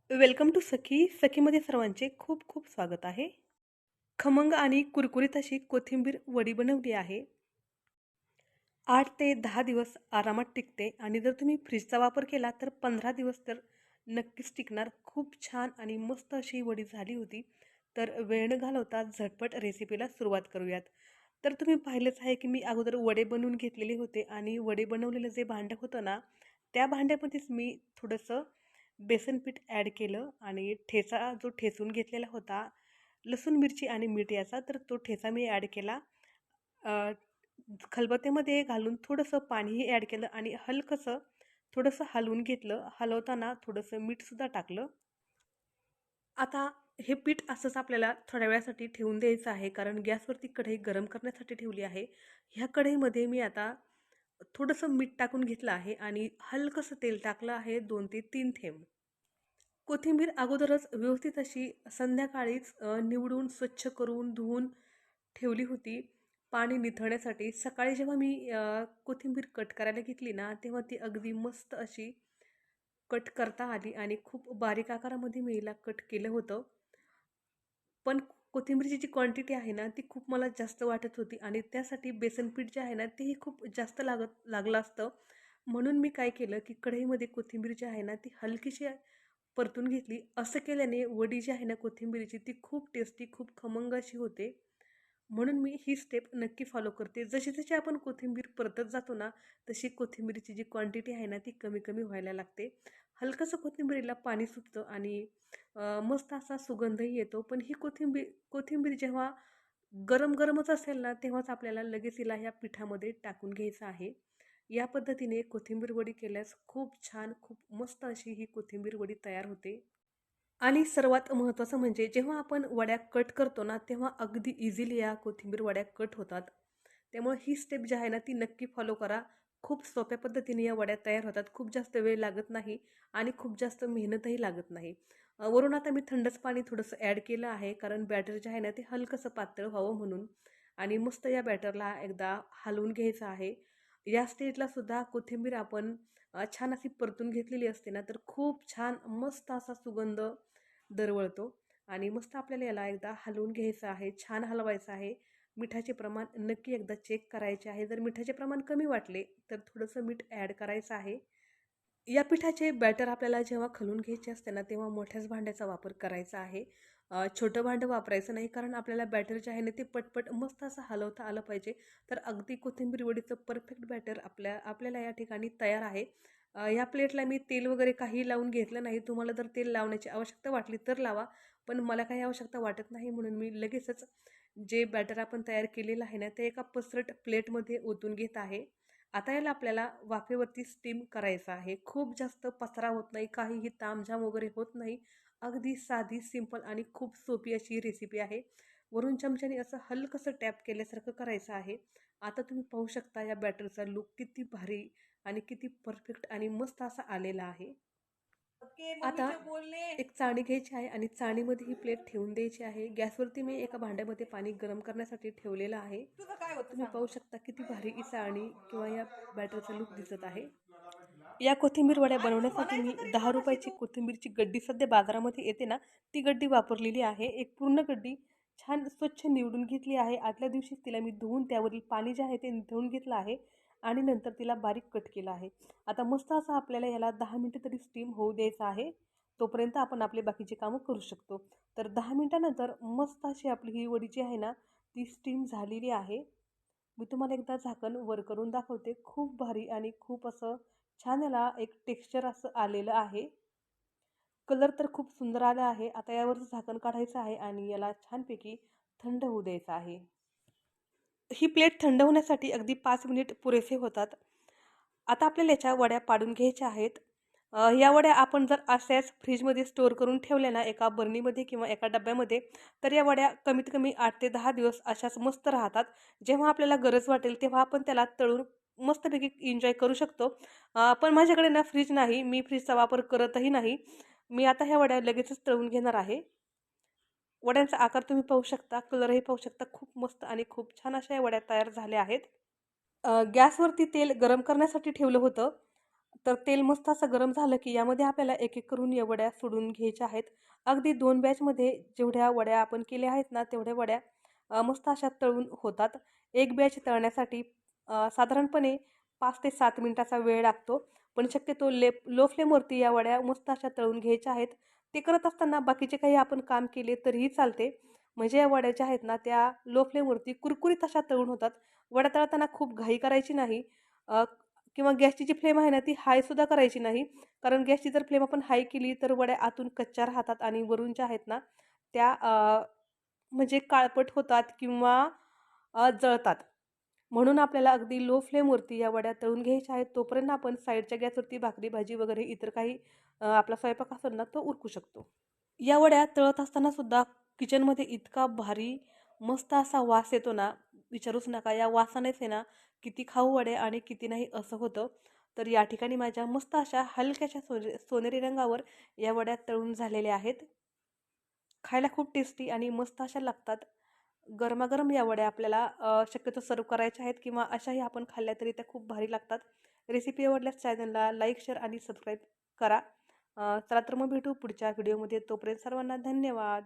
Welcome to सखीमध्ये सर्वांचे खूप खूप स्वागत आहे. खमंग आणि कुरकुरीत अशी कोथिंबीर वडी बनवली आहे. 8 ते 10 दिवस आरामात टिकते आणि जर तुम्ही फ्रीजचा वापर केला तर 15 दिवस तर नक्कीच टिकणार. खूप छान आणि मस्त अशी वडी झाली होती. तर वेळ न घालवता झटपट रेसिपीला सुरुवात करूयात. तर तुम्ही पाहिलंच आहे की मी अगोदर वडे बनवून घेतलेले होते आणि वडे बनवलेलं जे भांडं होतं ना, त्या भांड्यामध्येच मी थोडंसं बेसन पीठ ॲड केलं आणि ठेचा जो ठेचून घेतलेला होता, लसूण, मिरची आणि मीठ याचा, तर तो ठेचा मी ॲड केला. खलबत्त्यामध्ये घालून थोडंसं पाणीही ॲड केलं आणि हलकंसं थोडंसं हलवून घेतलं. हलवताना थोडंसं मीठसुद्धा टाकलं. आता हे पीठ असंच आपल्याला थोड्या वेळासाठी ठेवून द्यायचं आहे, कारण गॅसवरती कढई गरम करण्यासाठी ठेवली आहे. ह्या कढईमध्ये मी आता थोडंसं मीठ टाकून घेतलं आहे आणि हलकंसं तेल टाकलं आहे 2 ते 3 थेंब. कोथिंबीर अगोदरच व्यवस्थित अशी संध्याकाळीच निवडून, स्वच्छ करून, धुवून ठेवली होती पाणी निथळण्यासाठी. सकाळी जेव्हा मी कोथिंबीर कट करायला घेतली ना, तेव्हा ती अगदी मस्त अशी कट करता आली आणि खूप बारीक आकारामध्ये मी हिला कट केलं होतं. पण कोथिंबीरची जी क्वांटिटी आहे ना, ती खूप मला जास्त वाटत होती आणि त्यासाठी बेसन पीठ जे आहे ना, तेही खूप जास्त लागलं असतं. म्हणून मी काय केलं, की कढईमध्ये कोथिंबीर जी आहे ना, ती हलकीशी परतून घेतली. असं केल्याने वडी जी आहे ना कोथिंबीरीची, ती खूप टेस्टी, खूप खमंग अशी होते. म्हणून मी ही स्टेप नक्की फॉलो करते. जशी-जशी आपण कोथिंबीर परतत जातो ना, तशी कोथिंबीरची जी क्वांटिटी आहे ना, ती कमी-कमी व्हायला लागते. हलकंसं कोथिंबीरीला पाणी सुटतं आणि मस्त असा सुगंधही येतो. पण ही कोथिंबीर जेव्हा गरम-गरमच असेल ना, तेव्हाच आपल्याला लगेच हिला ह्या पिठामध्ये टाकून घ्यायचं आहे. या पद्धतीने कोथिंबीर वडी केल्यास खूप छान, खूप मस्त अशी ही कोथिंबीर वडी तयार होते. आणि सर्वात महत्त्वाचं म्हणजे जेव्हा आपण वड्या कट करतो ना, तेव्हा अगदी इझिली या कोथिंबीर वड्या कट होतात. त्यामुळे ही स्टेप जी आहे ना, ती नक्की फॉलो करा. खूप सोप्या पद्धतीने या वड्या तयार होतात. खूप जास्त वेळ लागत नाही आणि खूप जास्त मेहनतही लागत नाही. वरून आता मी थंडच पाणी थोडंसं ॲड केलं आहे, कारण बॅटर जे आहे ना, ते हलकंसं पातळ व्हावं म्हणून. आणि मस्त या बॅटरला एकदा हलवून घ्यायचं आहे. या स्टेजला सुद्धा कोथिंबीर आपण छान अशी परतून घेतलेली असते ना, तर खूप छान मस्त असा सुगंध दरवळतो आणि मस्त आपल्याला याला एकदा हलवून घ्यायचं आहे, छान हलवायचं आहे. मिठाचे प्रमाण नक्की एकदा चेक करायचे आहे. जर मिठाचे प्रमाण कमी वाटले, तर थोडंसं मीठ ॲड करायचं आहे. या पिठाचे बॅटर आपल्याला जेव्हा खलून घ्यायचे असते ना, तेव्हा मोठ्याच भांड्याचा वापर करायचा आहे. छोटं भांडं वापरायचं नाही, कारण आपल्याला बॅटर जे आहे ना, ते पटपट मस्त असं हलवता आलं पाहिजे. तर अगदी कोथिंबीर वडीचं परफेक्ट बॅटर आपल्याला या ठिकाणी तयार आहे. या प्लेटला मी तेल वगैरे काही लावून घेतलं नाही. तुम्हाला जर तेल लावण्याची आवश्यकता वाटली तर लावा, पण मला काही आवश्यकता वाटत नाही, म्हणून मी लगेचच जे बॅटर आपण तयार केलेलं आहे ना, ते एका पसरट प्लेटमध्ये ओतून घेत आहे. आता याला आपल्याला वाफेवरती स्टीम करायचं आहे. खूप जास्त पसारा होत नाही, काहीही तामझाम वगैरे होत नाही. अगदी साधी, सिंपल आणि खूप सोपी अशी रेसिपी आहे. वरून चमच्याने असं हलकंसं टॅप केल्यासारखं करायचं आहे. आता तुम्ही पाहू शकता या बॅटरचा लूक किती भारी आणि किती परफेक्ट आणि मस्त असा आलेला आहे. आता एक चाळणी घ्यायची आहे आणि चाळणीमध्ये ही प्लेट ठेवून द्यायची आहे. गॅसवरती मी एका भांड्यामध्ये पाणी गरम करण्यासाठी ठेवलेलं आहे. तुम्ही पाहू शकता किती भारी ही चाळणी किंवा या बॅटरचा लूक दिसत आहे. या कोथिंबीर वड्या बनवण्यासाठी मी 10 रुपयाची कोथिंबीरची गड्डी सध्या बाजारामध्ये येते ना, ती गड्डी वापरलेली आहे. एक पूर्ण गड्डी छान स्वच्छ निवडून घेतली आहे. आदल्या दिवशीच तिला मी धुवून त्यावरील पाणी जे आहे ते निथळून घेतलं आहे आणि नंतर तिला बारीक कट केलं आहे. आता मस्त असं आपल्याला याला 10 मिनिटं तरी स्टीम होऊ द्यायचं आहे. तोपर्यंत आपण आपले बाकीचे कामं करू शकतो. तर 10 मिनिटानंतर मस्त अशी आपली ही वडी जी आहे ना, ती स्टीम झालेली आहे. मी तुम्हाला एकदा झाकण वर करून दाखवते. खूप भारी आणि खूप असं छान याला एक टेक्स्चर असं आलेलं आहे. कलर तर खूप सुंदर आला आहे. आता यावरचं झाकण काढायचं आहे आणि याला छानपैकी थंड होऊ द्यायचं आहे. ही प्लेट थंड होण्यासाठी अगदी 5 मिनिट पुरेसे होतात. आता आपल्याला याच्या वड्या पाडून घ्यायच्या आहेत. या वड्या आपण जर अशाच फ्रीजमध्ये स्टोअर करून ठेवल्या ना, एका बरणीमध्ये किंवा एका डब्यामध्ये, तर या वड्या कमीत कमी 8 ते 10 दिवस अशाच मस्त राहतात. जेव्हा आपल्याला गरज वाटेल तेव्हा आपण त्याला तळून मस्तपैकी एन्जॉय करू शकतो. पण माझ्याकडे ना फ्रीज नाही. मी फ्रीजचा वापर करतही नाही. मी आता ह्या वड्या लगेचच तळून घेणार आहे. वड्यांचा आकार तुम्ही पाहू शकता, कलरही पाहू शकता. खूप मस्त आणि खूप छान अशा या वड्या तयार झाल्या आहेत. गॅसवरती तेल गरम करण्यासाठी ठेवलं होतं. तर तेल मस्त असं गरम झालं की यामध्ये आपल्याला एक-एक करून या वड्या सोडून घ्यायच्या आहेत. अगदी 2 बॅचमध्ये जेवढ्या वड्या आपण केल्या आहेत ना, तेवढ्या वड्या मस्त अशा तळून होतात. एक बॅच तळण्यासाठी साधारणपणे 5 ते 7 मिनिटाचा वेळ लागतो. पण शक्यतो लो फ्लेमवरती या वड्या मस्त अशा तळून घ्यायच्या आहेत. ते करत असताना बाकीचे काही आपण काम केले तरीही चालते. म्हणजे या वड्या ज्या आहेत ना, त्या लो फ्लेमवरती कुरकुरीत अशा तळून होतात. वड्या तळताना खूप घाई करायची नाही. अ, किंवा गॅसची जी फ्लेम आहे ना, ती हायसुद्धा करायची नाही. कारण गॅसची जर फ्लेम आपण हाय केली, तर वड्या आतून कच्च्या राहतात आणि वरून ज्या आहेत ना, त्या म्हणजे काळपट होतात किंवा जळतात. म्हणून आपल्याला अगदी लो फ्लेमवरती या वड्या तळून घ्यायच्या आहेत. तोपर्यंत आपण साईडच्या गॅसवरती भाकरी, भाजी वगैरे इतर काही आपला स्वयंपाक असेल ना, तो उरकू शकतो. या वड्या तळत असताना सुद्धा किचनमध्ये इतका भारी मस्त असा वास येतो ना, विचारूच नका. या वासानेच आहे ना, किती खाऊ वड्या आणि किती नाही असं होतं. तर या ठिकाणी माझ्या मस्त अशा हलक्याशा सोनेरी रंगावर या वड्या तळून झालेल्या आहेत. खायला खूप टेस्टी आणि मस्त अशा लागतात. गरमागरम या वड्या आपल्याला शक्यतो सर्व्ह करायच्या आहेत किंवा अशाही आपण खाल्ल्या तरी त्या खूप भारी लागतात. रेसिपी आवडल्यास चॅनलला लाईक, शेअर आणि सबस्क्राईब करा. चला तर मग भेटू पुढच्या व्हिडिओमध्ये. तोपर्यंत सर्वांना धन्यवाद.